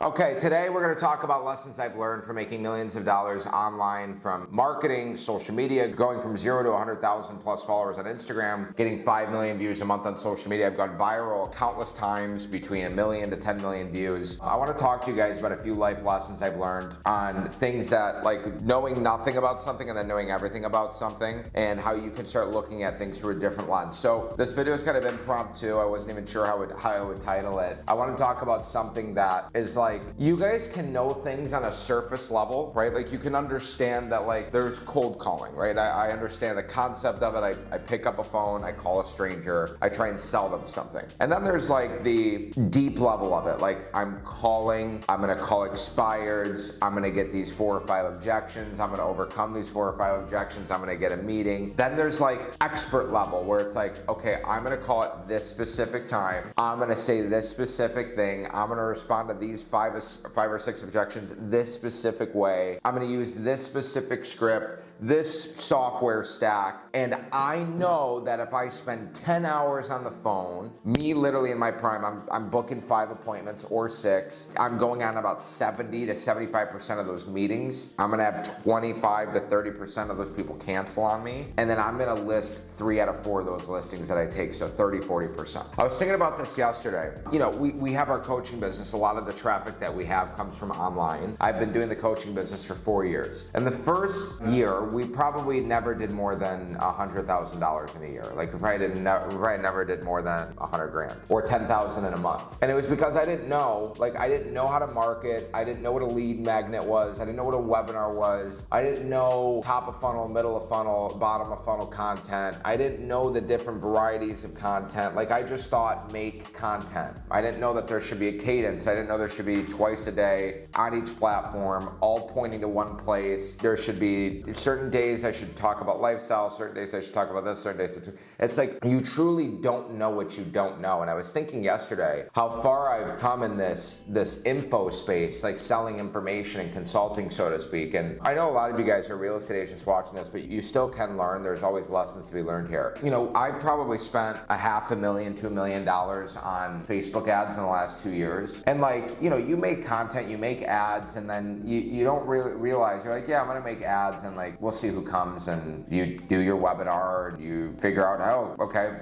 Okay, today we're going to talk about lessons I've learned from making millions of dollars online from marketing, social media, going from 0 to 100,000 plus followers on Instagram, getting 5 million views a month on social media. I've gone viral countless times, between 1 million to 10 million views. I want to talk to you guys about a few life lessons I've learned on things that, like knowing nothing about something and then knowing everything about something, and how you can start looking at things through a different lens. So this video is kind of impromptu. I wasn't even sure how I would title it. I want to talk about something that is like, you guys can know things on a surface level, right? Like you can understand that like there's cold calling, right? I understand the concept of it. I pick up a phone, I call a stranger, I try and sell them something. And then there's like the deep level of it. Like I'm calling, I'm gonna call expireds, I'm gonna get these 4 or 5 objections, I'm gonna overcome these 4 or 5 objections, I'm gonna get a meeting. Then there's like expert level where it's like, okay, I'm gonna call it this specific time, I'm gonna say this specific thing, I'm gonna respond to these 5 or 6 objections this specific way. I'm gonna use this specific script, this software stack, and I know that if I spend 10 hours on the phone, me literally in my prime, I'm booking 5 appointments or 6. I'm going on about 70 to 75% of those meetings. I'm gonna have 25 to 30% of those people cancel on me, and then I'm gonna list 3 out of 4 of those listings that I take, so 30-40%. I was thinking about this yesterday. You know, we have our coaching business. A lot of the traffic that we have comes from online. I've been doing the coaching business for 4 years. And the first year, we probably never did more than $100,000 in a year. Like we probably never did more than 100 grand or 10,000 in a month. And it was because I didn't know how to market. I didn't know what a lead magnet was. I didn't know what a webinar was. I didn't know top of funnel, middle of funnel, bottom of funnel content. I didn't know the different varieties of content. Like I just thought make content. I didn't know that there should be a cadence. I didn't know there should be twice a day on each platform, all pointing to one place. There should be certain days I should talk about lifestyle, certain days I should talk about this, certain days. It's like you truly don't know what you don't know. And I was thinking yesterday how far I've come in this info space, like selling information and consulting, so to speak. And I know a lot of you guys are real estate agents watching this, but you still can learn. There's always lessons to be learned here. You know, I've probably spent $500,000, $2 million on Facebook ads in the last 2 years. And like, you know, you make content, you make ads, and then you don't really realize, you're like, yeah, I'm gonna make ads, and like, we'll see who comes, and you do your webinar, and you figure out, oh, okay,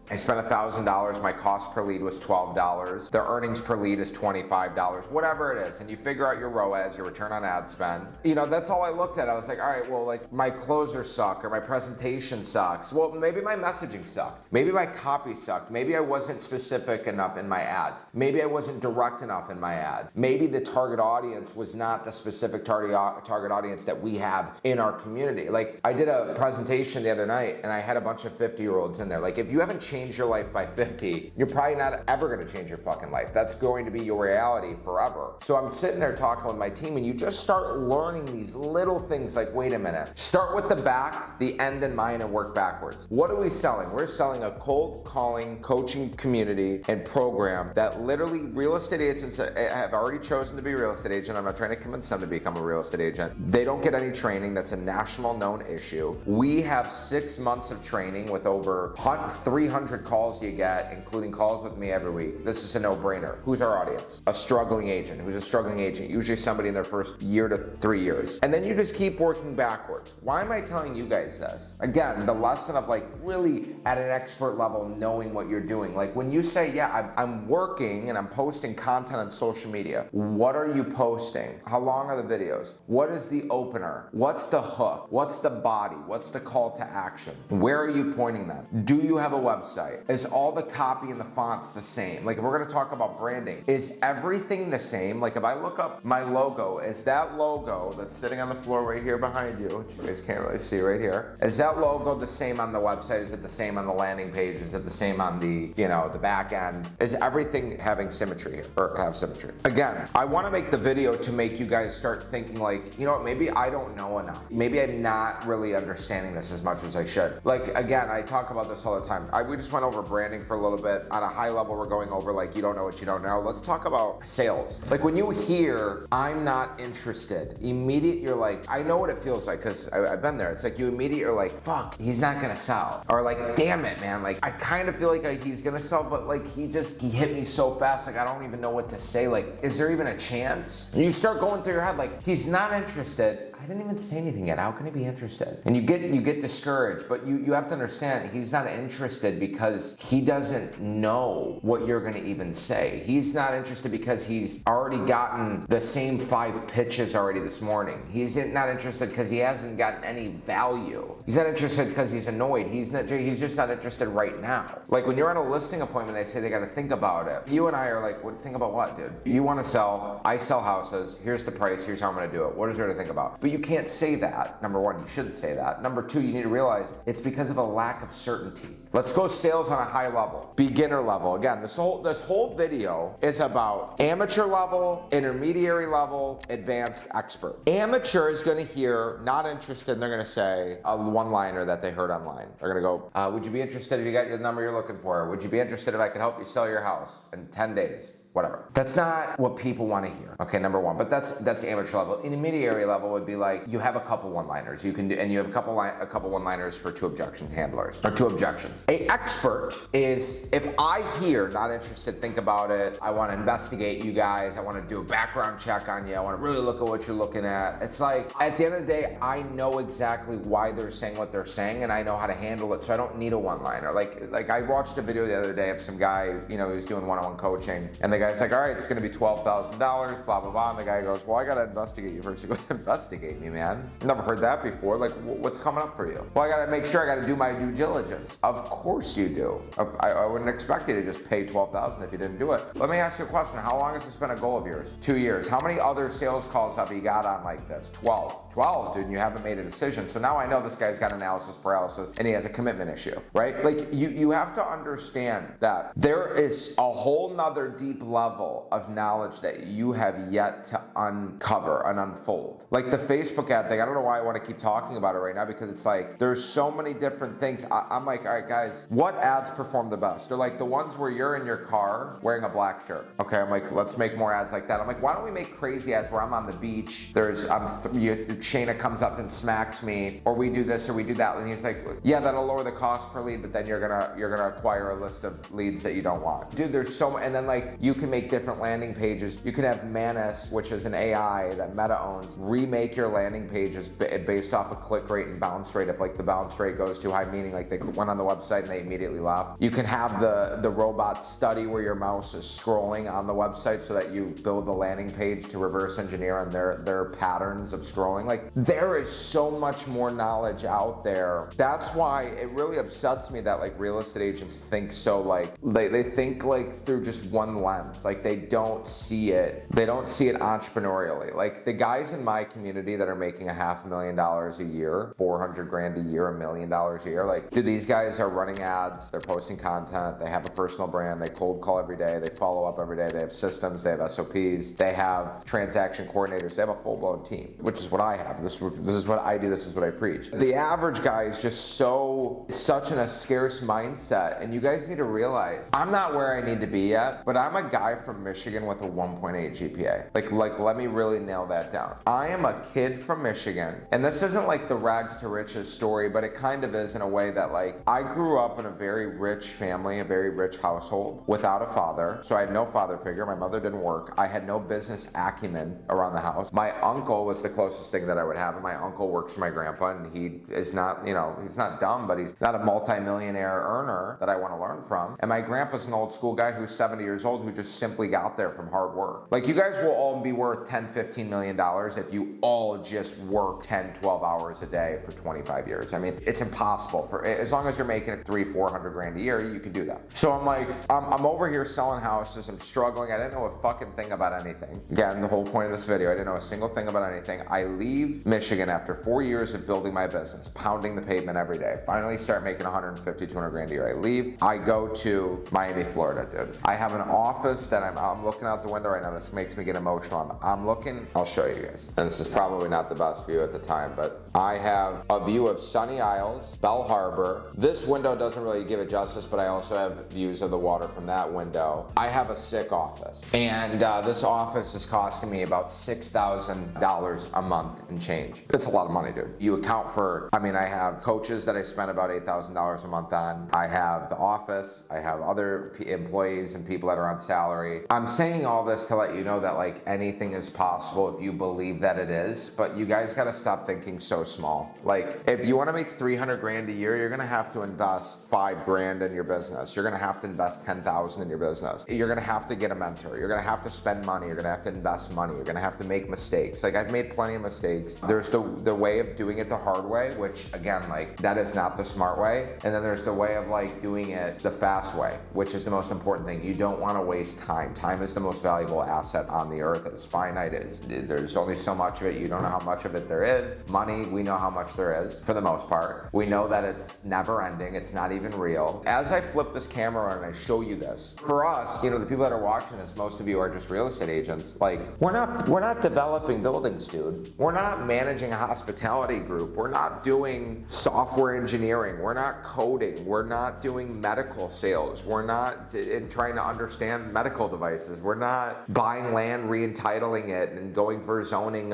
I spent $1,000, my cost per lead was $12, the earnings per lead is $25, whatever it is, and you figure out your ROAS, your return on ad spend. You know, that's all I looked at. I was like, all right, well, like my closers suck, or my presentation sucks. Well, maybe my messaging sucked. Maybe my copy sucked. Maybe I wasn't specific enough in my ads. Maybe I wasn't direct enough in my ads. Maybe the target audience was not the specific target audience that we have in our community. Like I did a presentation the other night, and I had a bunch of 50-year-olds in there. Like if you haven't changed your life by 50, you're probably not ever going to change your fucking life. That's going to be your reality forever. So I'm sitting there talking with my team, and you just start learning these little things like, wait a minute, start with the back, the end in mind, and work backwards. What are we selling? We're selling a cold calling coaching community and program that literally real estate agents have already chosen to be a real estate agent. I'm not trying to convince them to become a real estate agent. They don't get any training. That's a national known issue. We have 6 months of training with over 300 calls you get, including calls with me every week. This is a no-brainer. Who's our audience? A struggling agent. Who's a struggling agent? Usually somebody in their first year to 3 years. And then you just keep working backwards. Why am I telling you guys this? Again, the lesson of like really at an expert level knowing what you're doing. Like when you say, yeah, I'm working and I'm posting content on social media. What are you posting? How long are the videos? What is the opener? What's the hook? What's the body? What's the call to action? Where are you pointing them? Do you have a website? Is all the copy and the fonts the same? Like if we're gonna talk about branding, is everything the same? Like if I look up my logo, is that logo that's sitting on the floor right here behind you, which you guys can't really see right here, is that logo the same on the website? Is it the same on the landing page? Is it the same on the, you know, the back end? Is everything having symmetry here, or have symmetry? Again, I wanna make the video to make you guys start thinking like, you know what, maybe I don't know enough. Maybe I'm not really understanding this as much as I should. Like again, I talk about this all the time. We just just went over branding for a little bit. On a high level, we're going over like, you don't know what you don't know. Let's talk about sales. Like when you hear, I'm not interested, immediate, you're like, I know what it feels like because I've been there. It's like you immediately are like, fuck, he's not gonna sell. Or like, damn it, man. Like I kind of feel like he's gonna sell, but like he hit me so fast, like I don't even know what to say. Like, is there even a chance? And you start going through your head like, he's not interested. I didn't even say anything yet. How can he be interested? And you get discouraged, but you have to understand he's not interested because he doesn't know what you're gonna even say. He's not interested because he's already gotten the same 5 pitches already this morning. He's not interested because he hasn't gotten any value. He's not interested because he's annoyed. He's just not interested right now. Like when you're on a listing appointment, they say they gotta think about it. You and I are like, what, think about what, dude? You wanna sell, I sell houses, here's the price, here's how I'm gonna do it. What is there to think about? But you can't say that. Number one, you shouldn't say that. Number two, you need to realize it's because of a lack of certainty. Let's go sales on a high level, beginner level. Again, this whole video is about amateur level, intermediary level, advanced expert. Amateur is gonna hear not interested, and they're gonna say a one-liner that they heard online. They're gonna go, would you be interested if you got the number you're looking for? Would you be interested if I could help you sell your house in 10 days? Whatever. That's not what people want to hear. Okay, number one. But that's amateur level. Intermediary level would be like you have a couple one-liners you can do, and you have a couple one-liners for 2 objection handlers or 2 objections. A expert is if I hear not interested, think about it. I want to investigate you guys. I want to do a background check on you. I want to really look at what you're looking at. It's like at the end of the day, I know exactly why they're saying what they're saying, and I know how to handle it. So I don't need a one-liner. Like I watched a video the other day of some guy, he was doing one-on-one coaching, and the guy's like, all right, it's gonna be $12,000, blah, blah, blah. And the guy goes, well, I gotta investigate you first. He goes, investigate me, man. Never heard that before. Like, what's coming up for you? Well, I gotta make sure I gotta do my due diligence. Of course you do. I wouldn't expect you to just pay $12,000 if you didn't do it. Let me ask you a question. How long has this been a goal of yours? 2 years. How many other sales calls have you got on like this? 12, dude, and you haven't made a decision. So now I know this guy's got analysis paralysis and he has a commitment issue, right? Like you have to understand that there is a whole nother deep level of knowledge that you have yet to uncover and unfold. Like the Facebook ad thing, I don't know why I want to keep talking about it right now because it's like there's so many different things. I'm like, all right, guys, what ads perform the best? They're like the ones where you're in your car wearing a black shirt. Okay, I'm like, let's make more ads like that. I'm like, why don't we make crazy ads where I'm on the beach? Shayna comes up and smacks me, or we do this or we do that, and he's like, yeah, that'll lower the cost per lead, but then you're gonna acquire a list of leads that you don't want. Dude, there's so much, and then like you can make different landing pages. You can have Manus, which is an AI that Meta owns, remake your landing pages based off of click rate and bounce rate. If like the bounce rate goes too high, meaning like they went on the website and they immediately left. You can have the robot study where your mouse is scrolling on the website so that you build the landing page to reverse engineer on their patterns of scrolling. Like there is so much more knowledge out there. That's why it really upsets me that like real estate agents think so like they think like through just one lens. Like they don't see it entrepreneurially. Like the guys in my community that are making $500,000 a year, 400 grand a year, $1 million a year, like dude, these guys are running ads, they're posting content, they have a personal brand, they cold call every day, they follow up every day, they have systems, they have SOPs, they have transaction coordinators, they have a full-blown team, which is what I have. This is what I do, this is what I preach. The average guy is just such in a scarce mindset, and you guys need to realize I'm not where I need to be yet, but I'm a guy from Michigan with a 1.8 GPA. Like let me really nail that down. I am a kid from Michigan, and this isn't like the rags to riches story, but it kind of is in a way that like I grew up in a very rich family, a very rich household without a father. So I had no father figure. My mother didn't work. I had no business acumen around the house. My uncle was the closest thing that I would have, and my uncle works for my grandpa, and he is not, he's not dumb, but he's not a multi-millionaire earner that I want to learn from. And my grandpa's an old school guy who's 70 years old who just simply got there from hard work. Like you guys will all be worth $10-15 million if you all just work 10-12 hours a day for 25 years. I mean, it's impossible. For as long as you're making it $300-400 grand a year, you can do that. So I'm like, I'm over here selling houses, I'm struggling, I didn't know a fucking thing about anything. Again, the whole point of this video, I didn't know a single thing about anything. I leave Michigan after 4 years of building my business, pounding the pavement every day. Finally start making $150-200 grand a year. I leave, I go to Miami, Florida, dude. I have an office that I'm looking out the window right now. This makes me get emotional. I'm looking, I'll show you guys. And this is probably not the best view at the time, but I have a view of Sunny Isles, Bell Harbor. This window doesn't really give it justice, but I also have views of the water from that window. I have a sick office, and this office is costing me about $6,000 a month and change. That's a lot of money, dude. You account for, I mean, I have coaches that I spend about $8,000 a month on. I have the office. I have other employees and people that are on salary. I'm saying all this to let you know that like anything is possible if you believe that it is, but you guys gotta stop thinking so small. Like if you wanna make 300 grand a year, you're gonna have to invest 5 grand in your business. You're gonna have to invest 10,000 in your business. You're gonna have to get a mentor. You're gonna have to spend money. You're gonna have to invest money. You're gonna have to make mistakes. Like I've made plenty of mistakes. There's the way of doing it the hard way, which again, like that is not the smart way. And then there's the way of like doing it the fast way, which is the most important thing. You don't wanna waste time. Time is the most valuable asset on the earth. It is finite. There's only so much of it. You don't know how much of it there is. Money, we know how much there is for the most part. We know that it's never ending. It's not even real. As I flip this camera on and I show you this, for us, you know, the people that are watching this, most of you are just real estate agents. Like we're not developing buildings, dude. We're not managing a hospitality group. We're not doing software engineering. We're not coding. We're not doing medical sales. We're not trying to understand medical devices. We're not buying land, re-entitling it, and going for zoning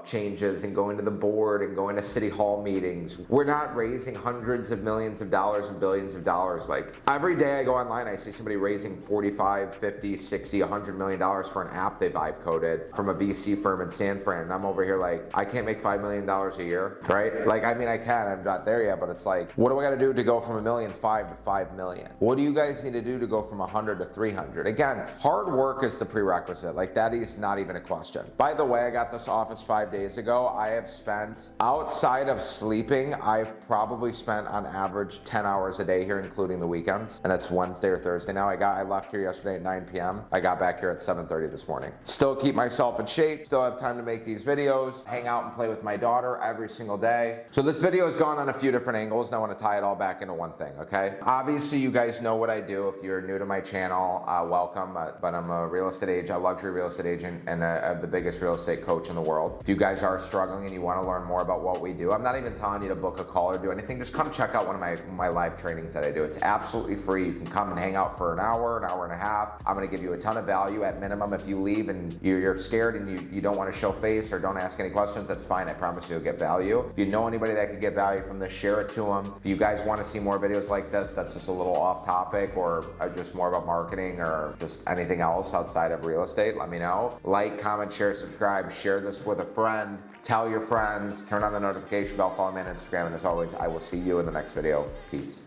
changes and going to the board and going to city hall meetings. We're not raising hundreds of millions of dollars and billions of dollars. Like every day I go online, I see somebody raising 45, 50, 60, $100 million for an app they vibe coded from a VC firm in San Fran. And I'm over here like, I can't make $5 million a year, right? Like, I mean, I can, I'm not there yet, but it's like, what do I gotta do to go from $1.5 million to $5 million? What do you guys need to do to go from 100 to 300? Again, hard work is the prerequisite. Like that is not even a question. By the way, I got this office 5 days ago. I have spent, outside of sleeping, I've probably spent on average 10 hours a day here, including the weekends. And it's Wednesday or Thursday now. I left here yesterday at 9 p.m. I got back here at 7:30 this morning. Still keep myself in shape. Still have time to make these videos, hang out and play with my daughter every single day. So this video has gone on a few different angles, and I want to tie it all back into one thing, okay? Obviously, you guys know what I do. If you're new to my channel, welcome. But I'm a real estate agent, a luxury real estate agent, and the biggest real estate coach in the world. If you guys are struggling and you want to learn more about what we do, I'm not even telling you to book a call or do anything. Just come check out one of my live trainings that I do. It's absolutely free. You can come and hang out for an hour and a half. I'm going to give you a ton of value at minimum. If you leave and you're scared and you don't want to show face or don't ask any questions, that's fine. I promise you'll get value. If you know anybody that could get value from this, share it to them. If you guys want to see more videos like this, that's just a little off topic or just more about marketing or just anything else outside of real estate, let me know. Like, comment, share, subscribe, share this with a friend, tell your friends, turn on the notification bell, follow me on Instagram, and as always, I will see you in the next video. Peace.